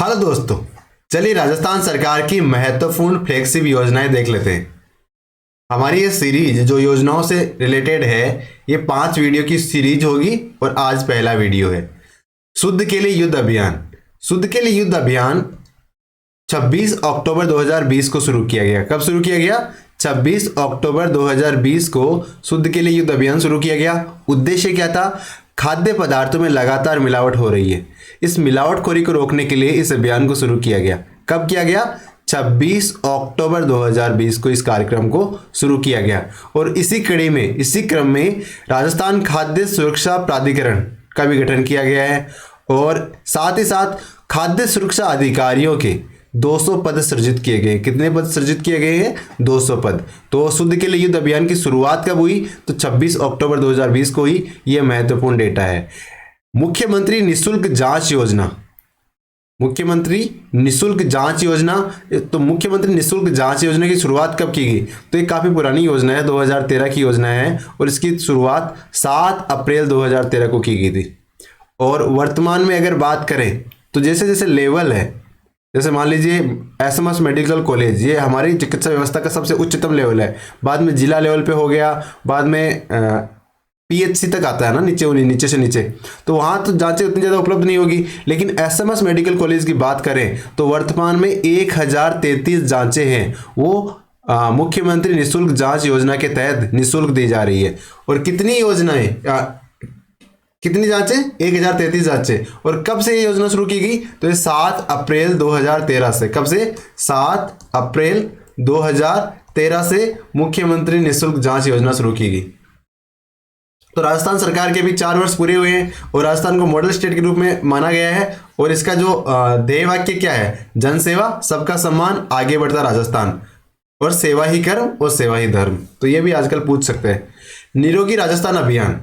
Hello दोस्तों, चलिए राजस्थान सरकार की महत्वपूर्ण फ्लैगशिप योजनाएं देख लेते हैं। हमारी ये सीरीज जो योजनाओं से रिलेटेड है, ये 5 वीडियो की सीरीज होगी और आज पहला वीडियो है। शुद्ध के लिए युद्ध अभियान। शुद्ध के लिए युद्ध अभियान 26 अक्टूबर 2020 को शुरू किया गया। कब शुरू किया गया? 26 अक्टूबर 2020 को शुद्ध के लिए युद्ध अभियान शुरू किया गया। उद्देश्य क्या था? खाद्य पदार्थों में लगातार मिलावट हो रही है, इस मिलावटखोरी को रोकने के लिए इस अभियान को शुरू किया गया। कब किया गया? 26 अक्टूबर 2020 को इस कार्यक्रम को शुरू किया गया। और इसी क्रम में राजस्थान खाद्य सुरक्षा प्राधिकरण का भी गठन किया गया है और साथ ही साथ खाद्य सुरक्षा अधिकारियों के 200 पद सृजित किए गए। कितने पद सृजित किए गए हैं? 200 पद। तो शुद्ध के लिए युद्ध अभियान की शुरुआत कब हुई? तो 26 अक्टूबर 2020 को ही। यह महत्वपूर्ण डेटा है। मुख्यमंत्री निशुल्क जांच योजना। मुख्यमंत्री निशुल्क जांच योजना। तो मुख्यमंत्री निशुल्क जांच योजना की शुरुआत कब की गई? तो ये काफी पुरानी योजना है, 2013 की योजना है और इसकी शुरुआत 7 अप्रैल 2013 को की गई थी। और वर्तमान में अगर बात करें तो जैसे जैसे लेवल है, जैसे मान लीजिए एसएमएस मेडिकल कॉलेज, ये हमारी चिकित्सा व्यवस्था का सबसे उच्चतम लेवल है। बाद में जिला लेवल पे हो गया, बाद में पीएचसी तक आता है ना, नीचे से नीचे। तो वहाँ तो जांचें उतनी ज़्यादा उपलब्ध नहीं होगी। लेकिन एसएमएस मेडिकल कॉलेज की बात करें तो वर्तमान में 1033 जांचें हैं, वो मुख्यमंत्री निःशुल्क जांच योजना के तहत निःशुल्क दी जा रही है। और कितनी योजनाएं, कितनी जांचें? 1033 जांचें। और कब से ये योजना शुरू की गई? तो ये 7 अप्रैल 2013 से। कब से? 7 अप्रैल 2013 से मुख्यमंत्री निःशुल्क जांच योजना शुरू की गई। तो राजस्थान सरकार के भी 4 वर्ष पूरे हुए हैं और राजस्थान को मॉडल स्टेट के रूप में माना गया है। और इसका जो ध्येय वाक्य क्या है? जन सेवा, सबका सम्मान, आगे बढ़ता राजस्थान, और सेवा ही कर्म और सेवा ही धर्म। तो ये भी आजकल पूछ सकते हैं। निरोगी राजस्थान अभियान,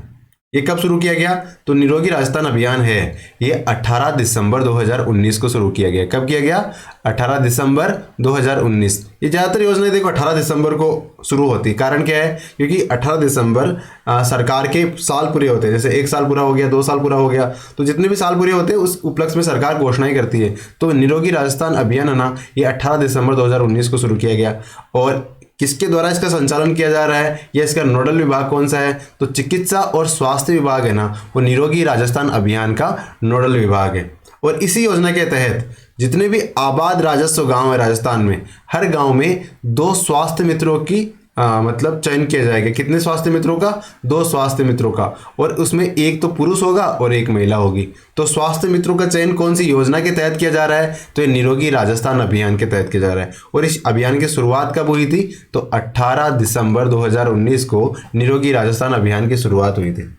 ये कब शुरू किया गया? तो निरोगी राजस्थान अभियान है, ये 18 दिसंबर 2019 को शुरू किया गया। कब किया गया? 18 दिसंबर 2019। ये ज़्यादातर योजनाएं देखो 18 दिसंबर को शुरू होती। कारण क्या है? क्योंकि 18 दिसंबर सरकार के साल पूरे होते हैं। जैसे 1 साल पूरा हो गया, 2 साल पूरा हो गया, तो जितने भी साल पूरे होते हैं उस उपलक्ष्य में सरकार घोषणाएं करती है। तो निरोगी राजस्थान अभियान है ना, ये 18 दिसंबर 2019 को शुरू किया गया। और किसके द्वारा इसका संचालन किया जा रहा है या इसका नोडल विभाग कौन सा है? तो चिकित्सा और स्वास्थ्य विभाग है ना, वो निरोगी राजस्थान अभियान का नोडल विभाग है। और इसी योजना के तहत जितने भी आबाद राजस्व गांव है राजस्थान में, हर गांव में 2 स्वास्थ्य मित्रों की मतलब चयन किया जाएगा। कितने स्वास्थ्य मित्रों का? 2 स्वास्थ्य मित्रों का। और उसमें एक तो पुरुष होगा और एक महिला होगी। तो स्वास्थ्य मित्रों का चयन कौन सी योजना के तहत किया जा रहा है? तो ये निरोगी राजस्थान अभियान के तहत किया जा रहा है। और इस अभियान की शुरुआत कब हुई थी? तो 18 दिसंबर 2019 को निरोगी राजस्थान अभियान की शुरुआत हुई थी।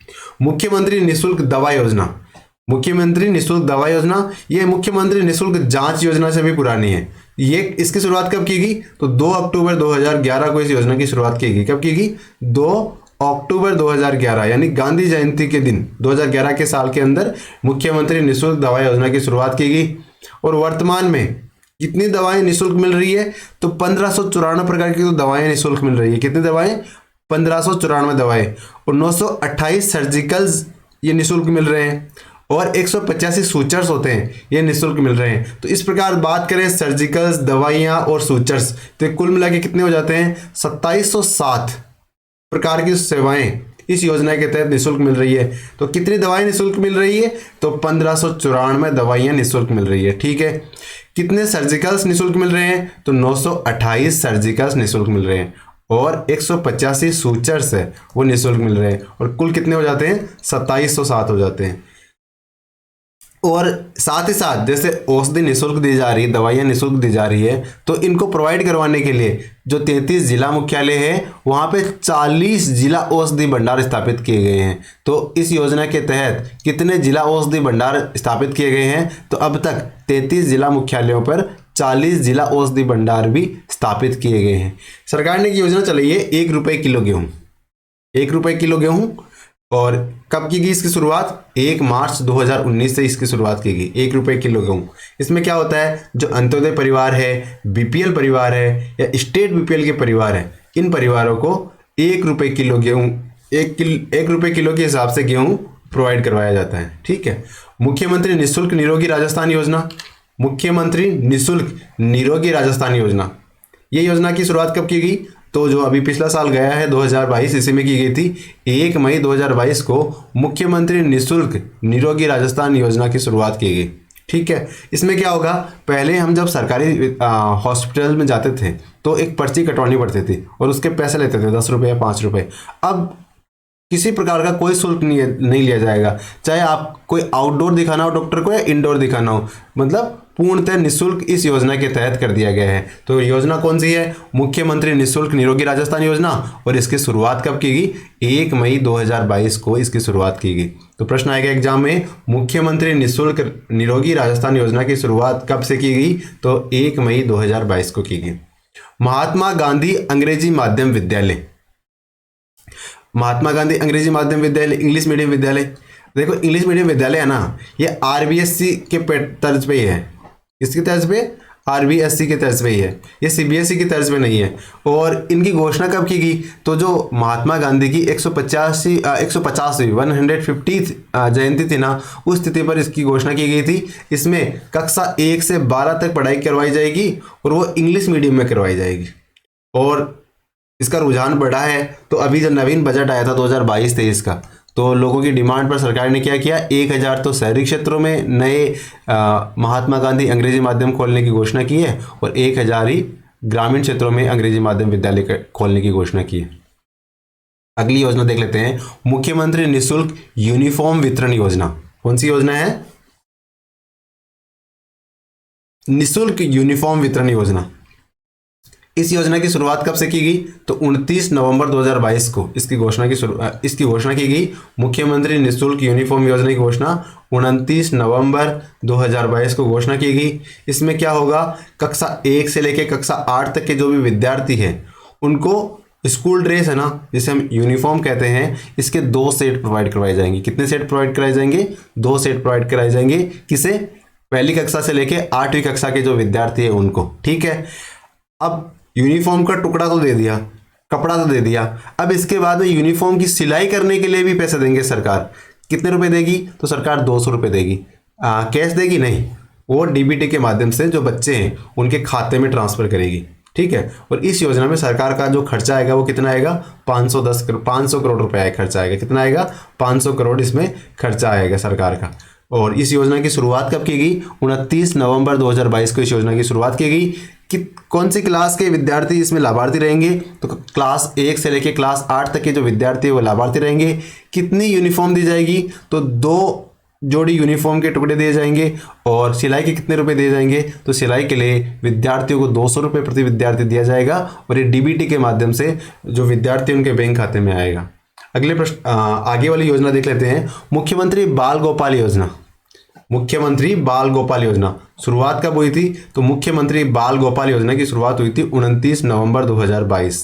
मुख्यमंत्री निःशुल्क दवा योजना। मुख्यमंत्री निःशुल्क दवा योजना, ये मुख्यमंत्री निःशुल्क जांच योजना से भी पुरानी है। ये इसकी शुरुआत कब की गई? तो 2 अक्टूबर 2011 को इस योजना की शुरुआत की गई। कब की गई? 2 अक्टूबर 2011, यानी गांधी जयंती के दिन 2011 के साल के अंदर मुख्यमंत्री निःशुल्क दवा योजना की शुरुआत की गई। और वर्तमान में कितनी दवाएं निःशुल्क मिल रही है? तो 1594 प्रकार की तो दवाएं निःशुल्क मिल रही है। कितनी दवाएं? 1594 दवाएं। और 928 सर्जिकल्स ये निःशुल्क मिल रहे हैं। और 185 सूचर्स होते हैं, ये निःशुल्क मिल रहे हैं। तो इस प्रकार बात करें सर्जिकल्स, दवाइयाँ और सूचर्स, तो कुल मिला के कितने हो जाते हैं? 2707 प्रकार की सेवाएं इस योजना के तहत निःशुल्क मिल रही है। तो कितनी दवाएं निःशुल्क मिल रही है? तो 1594 दवाइयाँ निःशुल्क मिल रही है। ठीक है। कितने सर्जिकल्स निःशुल्क मिल रहे हैं? तो 928 सर्जिकल्स निःशुल्क मिल रहे हैं। और 185 सूचर्स है वो निःशुल्क मिल रहे हैं। और कुल कितने हो जाते हैं? 2707 हो जाते हैं। और साथ ही साथ जैसे औषधि निःशुल्क दी जा रही है, दवाइयाँ निःशुल्क दी जा रही है, तो इनको प्रोवाइड करवाने के लिए जो 33 जिला मुख्यालय है वहाँ पे 40 जिला औषधि भंडार स्थापित किए गए हैं। तो इस योजना के तहत कितने जिला औषधि भंडार स्थापित किए गए हैं? तो अब तक 33 जिला मुख्यालयों पर 40 जिला औषधि भंडार भी स्थापित किए गए हैं। सरकार ने एक योजना चलाई है, 1 रुपये किलो गेहूँ। 1 रुपये किलो गेहूँ। और कब की गई इसकी शुरुआत? 1 मार्च 2019 से इसकी शुरुआत की गई। 1 रुपये किलो गेहूँ। इसमें क्या होता है? जो अंत्योदय परिवार है, बीपीएल परिवार है या स्टेट बीपीएल के परिवार है, इन परिवारों को 1 रुपये किलो गेहूँ, 1 रुपये किलो के हिसाब से गेहूँ प्रोवाइड करवाया जाता है। ठीक है। मुख्यमंत्री निःशुल्क निरोगी राजस्थान योजना। मुख्यमंत्री निशुल्क निरोगी राजस्थान योजना। ये योजना की शुरुआत कब की गई? तो जो अभी पिछला साल गया है 2022, इसी में की गई थी। 1 मई 2022 को मुख्यमंत्री निशुल्क निरोगी राजस्थान योजना की शुरुआत की गई। ठीक है, इसमें क्या होगा, पहले हम जब सरकारी हॉस्पिटल में जाते थे तो एक पर्ची कटवानी पड़ती थी और उसके पैसे लेते थे 10 रुपये या 5 रुपये। अब किसी प्रकार का कोई शुल्क नहीं लिया जाएगा, चाहे आप कोई आउटडोर दिखाना हो डॉक्टर को या इंडोर दिखाना हो, मतलब पूर्णतः निःशुल्क इस योजना के तहत कर दिया गया है। तो योजना कौन सी है? मुख्यमंत्री निःशुल्क निरोगी राजस्थान योजना। और इसकी शुरुआत कब की गई? 1 मई 2022 को इसकी शुरुआत की गई। तो प्रश्न आएगा एग्जाम में, मुख्यमंत्री निःशुल्क निरोगी राजस्थान योजना की शुरुआत कब से की गई? तो 1 मई 2022 को की गई। महात्मा गांधी अंग्रेजी माध्यम विद्यालय। महात्मा गांधी अंग्रेजी माध्यम विद्यालय, इंग्लिश मीडियम विद्यालय। देखो इंग्लिश मीडियम विद्यालय है ना, ये आरबीएससी के तर्ज पे ही है। किसकी तर्ज पे? आरबीएससी के तर्ज पे ही है, ये सीबीएसई की तर्ज पे नहीं है। और इनकी घोषणा कब की गई? तो जो महात्मा गांधी की 150वीं 150th जयंती थी ना, उस तिथि पर इसकी घोषणा की गई थी। इसमें कक्षा 1 से 12 तक पढ़ाई करवाई जाएगी और वो इंग्लिश मीडियम में करवाई जाएगी। और इसका रुझान बढ़ा है। तो अभी जब नवीन बजट आया था 2022-23 का, तो लोगों की डिमांड पर सरकार ने क्या किया, 1000 तो शहरी क्षेत्रों में नए महात्मा गांधी अंग्रेजी माध्यम खोलने की घोषणा की है और 1000 ही ग्रामीण क्षेत्रों में अंग्रेजी माध्यम विद्यालय खोलने की घोषणा की है। अगली योजना देख लेते हैं, मुख्यमंत्री निःशुल्क यूनिफॉर्म वितरण योजना। कौन सी योजना है? निःशुल्क यूनिफॉर्म वितरण योजना। इस योजना की शुरुआत कब से की गई? तो 29 नवंबर 2022 को इसकी घोषणा की गई। मुख्यमंत्री निःशुल्क यूनिफॉर्म योजना की घोषणा 29 नवंबर 2022 को घोषणा की गई। इसमें क्या होगा, कक्षा 1 से लेकर कक्षा 8 तक के जो भी विद्यार्थी हैं उनको स्कूल ड्रेस है ना, जिसे हम यूनिफॉर्म कहते हैं, इसके 2 सेट प्रोवाइड करवाए जाएंगे। कितने सेट प्रोवाइड कराए जाएंगे? 2 सेट प्रोवाइड कराए जाएंगे। किसे? पहली कक्षा से लेकर 8वीं कक्षा के जो विद्यार्थी है उनको। ठीक है, अब यूनिफॉर्म का टुकड़ा तो दे दिया, कपड़ा तो दे दिया, अब इसके बाद में यूनिफॉर्म की सिलाई करने के लिए भी पैसे देंगे सरकार। कितने रुपए देगी? तो सरकार 200 रुपये देगी। कैश देगी नहीं, वो डीबीटी के माध्यम से जो बच्चे हैं उनके खाते में ट्रांसफर करेगी। ठीक है, और इस योजना में सरकार का जो खर्चा आएगा वो कितना आएगा? 500 करोड़ रुपए खर्चा आएगा। कितना आएगा? 500 करोड़ इसमें खर्चा आएगा सरकार का। और इस योजना की शुरुआत कब की गई? 29 नवंबर 2022 को इस योजना की शुरुआत की गई। कि कौन सी क्लास के विद्यार्थी इसमें लाभार्थी रहेंगे? तो क्लास 1 से लेकर क्लास 8 तक के जो विद्यार्थी है वो लाभार्थी रहेंगे। कितनी यूनिफॉर्म दी जाएगी? तो 2 जोड़ी यूनिफॉर्म के टुकड़े दिए जाएंगे। और सिलाई के कितने रुपए दिए जाएंगे? तो सिलाई के लिए विद्यार्थियों को 200 रुपये प्रति विद्यार्थी दिया जाएगा और ये डीबीटी के माध्यम से जो विद्यार्थी उनके बैंक खाते में आएगा। अगले प्रश्न, आगे वाली योजना देख लेते हैं, मुख्यमंत्री बाल गोपाल योजना। मुख्यमंत्री बाल गोपाल योजना शुरुआत कब हुई थी? तो मुख्यमंत्री बाल गोपाल योजना की शुरुआत हुई थी 29 नवंबर 2022।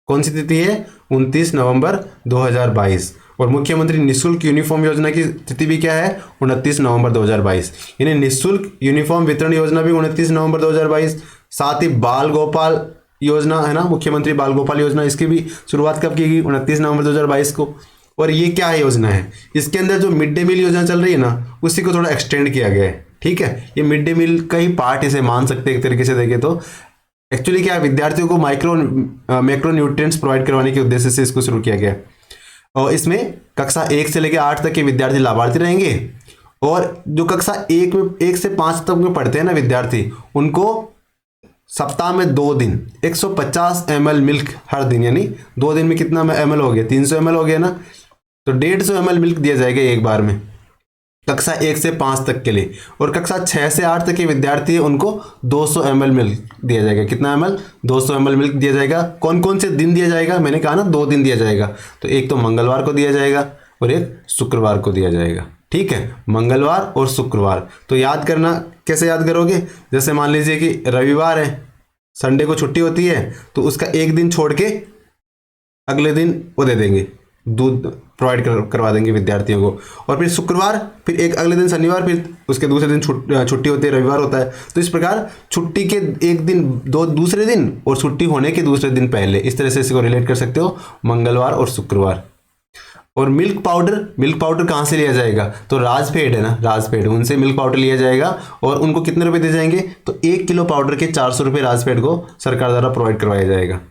कौन सी तिथि है? 29 नवंबर 2022। और मुख्यमंत्री निःशुल्क यूनिफॉर्म योजना की तिथि भी क्या है? 29 नवंबर 2022। यानी निःशुल्क यूनिफॉर्म वितरण योजना भी 29 नवंबर 2022। साथ ही बाल गोपाल योजना है ना, मुख्यमंत्री बाल गोपाल योजना, इसकी भी शुरुआत कब की गई? 29 नवंबर 2022 को। और ये क्या योजना है? इसके अंदर जो मिड डे मील योजना चल रही है ना, उसी को थोड़ा एक्सटेंड किया गया है। ठीक है, ये मिड डे मील का ही पार्ट इसे मान सकते हैं एक तरीके से देखें तो। एक्चुअली क्या है, विद्यार्थियों को मैक्रो न्यूट्रिएंट्स प्रोवाइड करवाने के उद्देश्य से इसको शुरू किया गया। और इसमें कक्षा 1 से लेकर 8 तक के विद्यार्थी लाभार्थी रहेंगे। और जो कक्षा 1 से 5 तक में पढ़ते हैं ना विद्यार्थी, उनको सप्ताह में 2 दिन 150 ml मिल्क हर दिन, यानी 2 दिन में कितना ml हो गया? 300 ml हो गया ना, तो 150 ml मिल्क दिया जाएगा एक बार में कक्षा 1 से 5 तक के लिए। और कक्षा 6 से 8 तक के विद्यार्थी है उनको 200 ml मिल्क दिया जाएगा। कितना ml? 200 ml मिल्क दिया जाएगा। कौन कौन से दिन दिया जाएगा? मैंने कहा ना 2 दिन दिया जाएगा। तो एक तो मंगलवार को दिया जाएगा और एक शुक्रवार को दिया जाएगा। ठीक है, मंगलवार और शुक्रवार। तो याद करना, कैसे याद करोगे? जैसे मान लीजिए कि रविवार है, संडे को छुट्टी होती है, तो उसका एक दिन छोड़ के अगले दिन वो दे देंगे, दूध प्रोवाइड करवा देंगे विद्यार्थियों को। और फिर शुक्रवार, फिर एक अगले दिन शनिवार, फिर उसके दूसरे दिन छुट्टी होती है, रविवार होता है। तो इस प्रकार छुट्टी के एक दिन दूसरे दिन और छुट्टी होने के दूसरे दिन पहले, इस तरह से इसको रिलेट कर सकते हो, मंगलवार और शुक्रवार। और मिल्क पाउडर कहाँ से लिया जाएगा? तो राजफेड है ना, राजफेड, उनसे मिल्क पाउडर लिया जाएगा और उनको कितने रुपए दिए जाएंगे? तो 1 किलो पाउडर के 400 रुपये राजफेड को सरकार द्वारा प्रोवाइड करवाया जाएगा।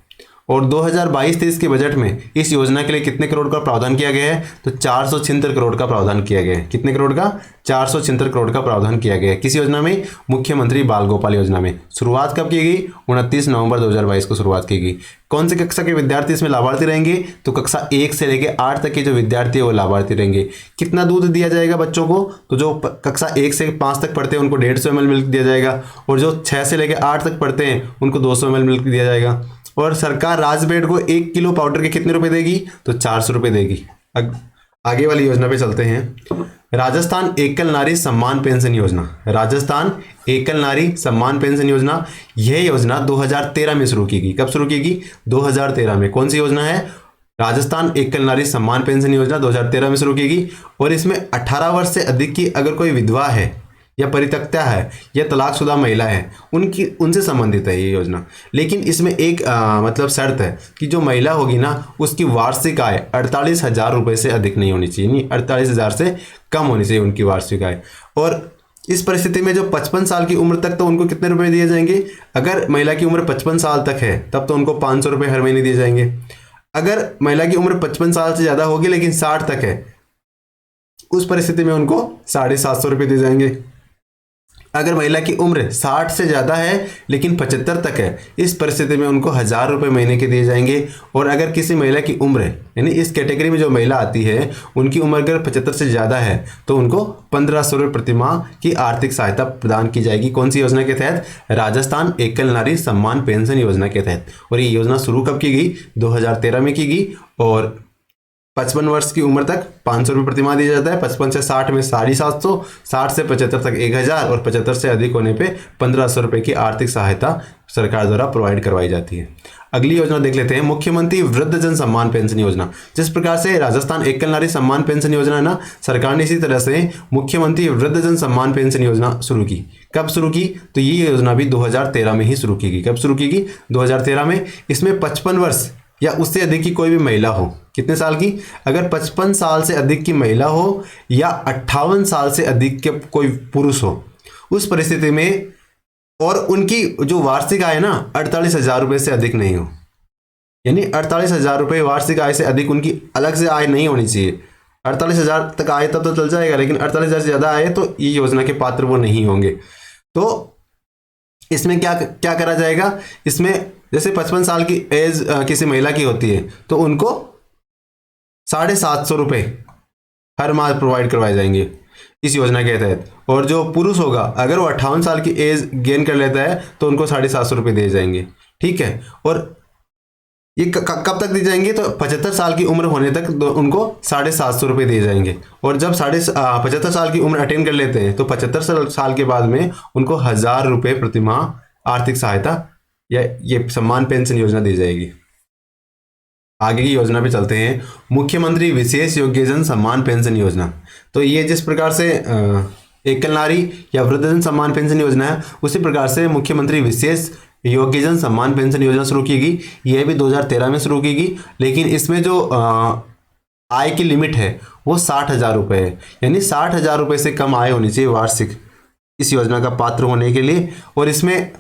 और 2022-23 के बजट में इस योजना के लिए कितने करोड़ का प्रावधान किया गया है? तो 476 करोड़ का प्रावधान किया गया है। कितने करोड़ का? 476 करोड़ का प्रावधान किया गया है। किस योजना में? मुख्यमंत्री बाल गोपाल योजना में। शुरुआत कब की गई? 29 नवंबर 2022 को शुरुआत की गई। कौन सी कक्षा के विद्यार्थी इसमें लाभार्थी रहेंगे? तो कक्षा 1 से लेकर 8 तक के जो विद्यार्थी है वो लाभार्थी रहेंगे। कितना दूध दिया जाएगा बच्चों को? तो जो कक्षा 1 से 5 तक पढ़ते हैं उनको 150 ml मिल्क दिया जाएगा, और जो 6 से लेकर 8 तक पढ़ते हैं उनको 200 ml मिल्क दिया जाएगा। और सरकार राजफेड को 1 किलो पाउडर के कितने रुपए देगी? तो 400 रुपए देगी। आगे वाली योजना पे चलते हैं। राजस्थान एकल नारी सम्मान पेंशन योजना। राजस्थान एकल नारी सम्मान पेंशन योजना, यह योजना 2013 में शुरू की गई। कब शुरू की गई? 2013 में। कौन सी योजना है? राजस्थान एकल नारी सम्मान पेंशन योजना 2013 में शुरू की गई। और इसमें 18 वर्ष से अधिक की अगर कोई विधवा है या परित्यक्ता है या तलाकशुदा महिला है, उनसे संबंधित है ये योजना। लेकिन इसमें एक मतलब शर्त है कि जो महिला होगी ना, उसकी वार्षिक आय 48,000 रुपये से अधिक नहीं होनी चाहिए, नहीं 48,000 से कम होनी चाहिए उनकी वार्षिक आय। और इस परिस्थिति में जो 55 साल की उम्र तक, तो उनको कितने रुपए दिए जाएंगे? अगर महिला की उम्र 55 साल तक है तब तो उनको 500 रुपये हर महीने दिए जाएंगे। अगर महिला की उम्र 55 साल से ज़्यादा होगी लेकिन 60 तक है, उस परिस्थिति में उनको 750 रुपये दिए जाएंगे। अगर महिला की उम्र 60 से ज़्यादा है लेकिन 75 तक है, इस परिस्थिति में उनको 1,000 रुपये महीने के दिए जाएंगे। और अगर किसी महिला की उम्र, यानी इस कैटेगरी में जो महिला आती है उनकी उम्र अगर 75 से ज़्यादा है तो उनको 1,500 रुपये प्रतिमाह की आर्थिक सहायता प्रदान की जाएगी। कौन सी योजना के तहत? राजस्थान एकल नारी सम्मान पेंशन योजना के तहत। और ये योजना शुरू कब की गई? 2013 में की गई। और 55 वर्ष की उम्र तक 500 रुपये प्रतिमाह दिया जाता है, 55 से 60 में 750, 60 से 75 तक 1,000 और 75 से अधिक होने पे 1,500 रुपये की आर्थिक सहायता सरकार द्वारा प्रोवाइड करवाई जाती है। अगली योजना देख लेते हैं, मुख्यमंत्री वृद्धजन सम्मान पेंशन योजना। जिस प्रकार से राजस्थान एकल नारी सम्मान पेंशन योजना है ना, सरकार ने इसी तरह से मुख्यमंत्री वृद्धजन सम्मान पेंशन योजना शुरू की। कब शुरू की? तो ये योजना भी 2013 में ही शुरू की गई। कब शुरू की गई? 2013 में। इसमें 55 वर्ष या उससे अधिक की कोई भी महिला हो, कितने साल की? अगर 55 साल से अधिक की महिला हो या 58 साल से अधिक के कोई पुरुष हो, उस परिस्थिति में, और उनकी जो वार्षिक आय ना 48,000 रुपये से अधिक नहीं हो, यानी 48,000 रुपये वार्षिक आय से अधिक उनकी अलग से आय नहीं होनी चाहिए। 48,000 तक आए तब तो चल जाएगा, लेकिन 48,000 से ज़्यादा आए तो ये योजना के पात्र वो नहीं होंगे। तो इसमें क्या क्या करा जाएगा? इसमें जैसे 55 साल की एज किसी महिला की होती है तो उनको 750 रुपये हर माह प्रोवाइड करवाए जाएंगे इस योजना के तहत। और जो पुरुष होगा अगर वो 58 साल की एज गेन कर लेता है तो उनको 750 रुपये दिए जाएंगे। ठीक है। और ये कब तक दिए जाएंगे? तो 75 साल की उम्र होने तक उनको 750 रुपये दिए जाएंगे। और जब 75 साल की उम्र अटेन कर लेते हैं तो 75 साल के बाद में उनको 1,000 रुपये प्रतिमाह आर्थिक सहायता या ये सम्मान पेंशन योजना दी जाएगी। आगे की योजना पे चलते हैं, मुख्यमंत्री विशेष योग्यजन सम्मान पेंशन योजना। तो ये जिस प्रकार से एकल नारी या वृद्धजन सम्मान पेंशन योजना है, उसी प्रकार से मुख्यमंत्री विशेष योग्यजन सम्मान पेंशन योजना शुरू की गई। यह भी 2013 में शुरू की गई, लेकिन इसमें जो आय की लिमिट है वो 60,000 रुपये है, यानी 60,000 रुपये से कम आय होनी चाहिए वार्षिक इस योजना का पात्र होने के लिए। और इसमें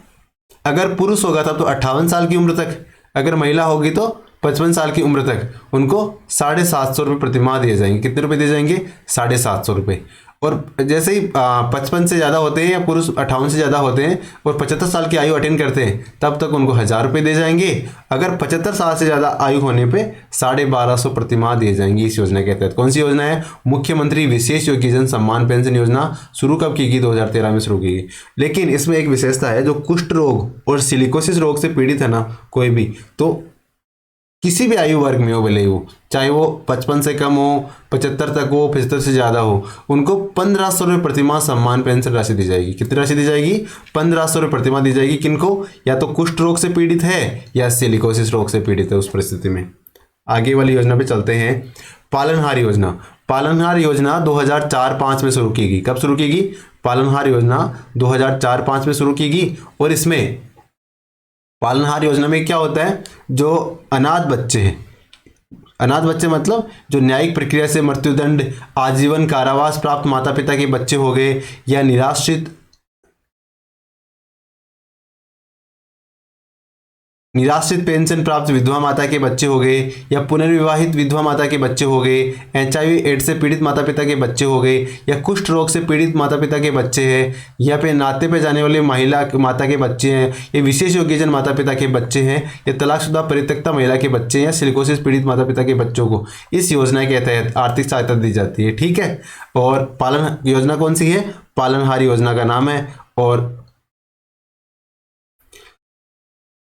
अगर पुरुष होगा तब तो 58 साल की उम्र तक, अगर महिला होगी तो 55 साल की उम्र तक उनको 750 रुपये प्रतिमाह दिए जाएंगे। कितने रुपए दिए जाएंगे? 750 रुपये। और जैसे ही 55 से ज़्यादा होते हैं या पुरुष 58 से ज़्यादा होते हैं और 75 साल की आयु अटेन करते हैं तब तक उनको 1,000 रुपये दिए जाएंगे। अगर 75 साल से ज़्यादा आयु होने पे 1250 प्रतिमाह दिए जाएंगे इस योजना के तहत। कौन सी योजना है? मुख्यमंत्री विशेष योग्यजन सम्मान पेंशन योजना। शुरू कब की गई? 2013 में शुरू की गई। लेकिन इसमें एक विशेषता है, जो कुष्ठ रोग और सिलिकोसिस रोग से पीड़ित है ना कोई भी, तो किसी भी आयु वर्ग में हो, भले वो चाहे वो 55 से कम हो, 75 तक हो, 75 से ज़्यादा हो, उनको 1,500 रुपये प्रतिमाह सम्मान पेंशन राशि दी जाएगी। कितनी राशि दी जाएगी? 1,500 रुपये प्रतिमाह दी जाएगी। किनको? या तो कुष्ठ रोग से पीड़ित है या सिलिकोसिस रोग से पीड़ित है उस परिस्थिति में। आगे वाली योजना पे चलते हैं, पालनहार योजना। पालनहार योजना 2004-05 में शुरू की गई। कब शुरू की गई? पालनहार योजना 2004-05 में शुरू की गई। और इसमें पालनहार योजना में क्या होता है? जो अनाथ बच्चे हैं, अनाथ बच्चे मतलब जो न्यायिक प्रक्रिया से मृत्युदंड, आजीवन कारावास प्राप्त माता पिता के बच्चे हो गए, या निराश्रित पेंशन प्राप्त विधवा माता के बच्चे हो गए, या पुनर्विवाहित विधवा माता के बच्चे हो गए, HIV एड्स से पीड़ित माता पिता के बच्चे हो गए, या कुष्ठ रोग से पीड़ित माता पिता के बच्चे हैं, या फिर नाते पे जाने वाले महिला माता के बच्चे हैं, ये विशेष योग्यजन माता पिता के बच्चे हैं, या तलाकशुदा परित्यक्ता महिला के बच्चे हैं, या सिलिकोसिस पीड़ित माता पिता के बच्चों को इस योजना के तहत आर्थिक सहायता दी जाती है। ठीक है। और पालन योजना कौन सी है? पालनहार योजना का नाम है। और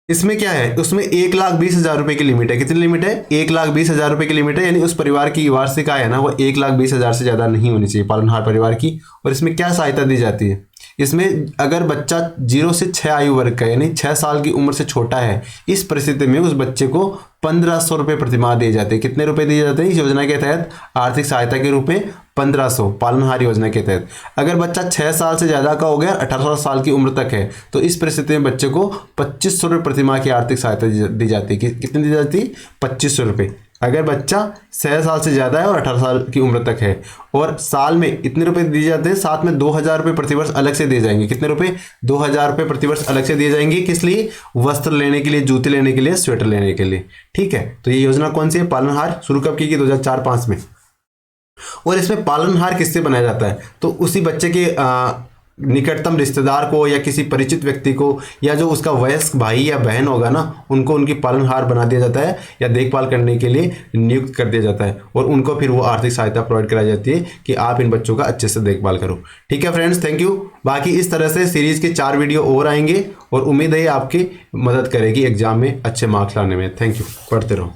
इसमें क्या है, उसमें 1,20,000 रुपए की लिमिट है। कितनी लिमिट है? 1,20,000 रुपए की लिमिट है, यानी उस परिवार की वार्षिक आय है ना वो 1,20,000 से ज्यादा नहीं होनी चाहिए पालनहार परिवार की। और इसमें क्या सहायता दी जाती है? इसमें अगर बच्चा 0 से 6 आयु वर्ग का यानी 6 साल की उम्र से छोटा है, इस परिस्थिति में उस बच्चे को 1,500 रुपये प्रतिमाह दिए जाते हैं। कितने रुपए दिए जाते हैं इस योजना के तहत? आर्थिक सहायता के रूप में 1,500 पालनहार योजना के तहत। अगर बच्चा 6 साल से ज़्यादा का हो गया, 18 साल की उम्र तक है, तो इस परिस्थिति में बच्चे को 2,500 रुपये प्रतिमाह की आर्थिक सहायता दी जाती है। कितनी दी जाती है? 2,500 रुपये। अगर बच्चा 6 साल से ज़्यादा है और 18 साल की उम्र तक है, और साल में इतने रुपए दिए जाते हैं, साथ में 2,000 रुपये प्रतिवर्ष अलग से दिए जाएंगे। कितने रुपए? 2,000 रुपये प्रतिवर्ष अलग से दिए जाएंगे। किस लिए? वस्त्र लेने के लिए, जूते लेने के लिए, स्वेटर लेने के लिए। ठीक है। तो ये योजना कौन सी है? पालनहार। शुरू कब की गई? 2004-5 में। और इसमें पालनहार किससे बनाया जाता है? तो उसी बच्चे के निकटतम रिश्तेदार को, या किसी परिचित व्यक्ति को, या जो उसका वयस्क भाई या बहन होगा ना, उनको उनकी पालनहार बना दिया जाता है, या देखभाल करने के लिए नियुक्त कर दिया जाता है। और उनको फिर वो आर्थिक सहायता प्रोवाइड कराई जाती है कि आप इन बच्चों का अच्छे से देखभाल करो। ठीक है फ्रेंड्स, थैंक यू। बाकी इस तरह से सीरीज के 4 वीडियो और आएंगे, और उम्मीद है आपकी मदद करेगी एग्जाम में अच्छे मार्क्स लाने में। Thank you. पढ़ते रहो।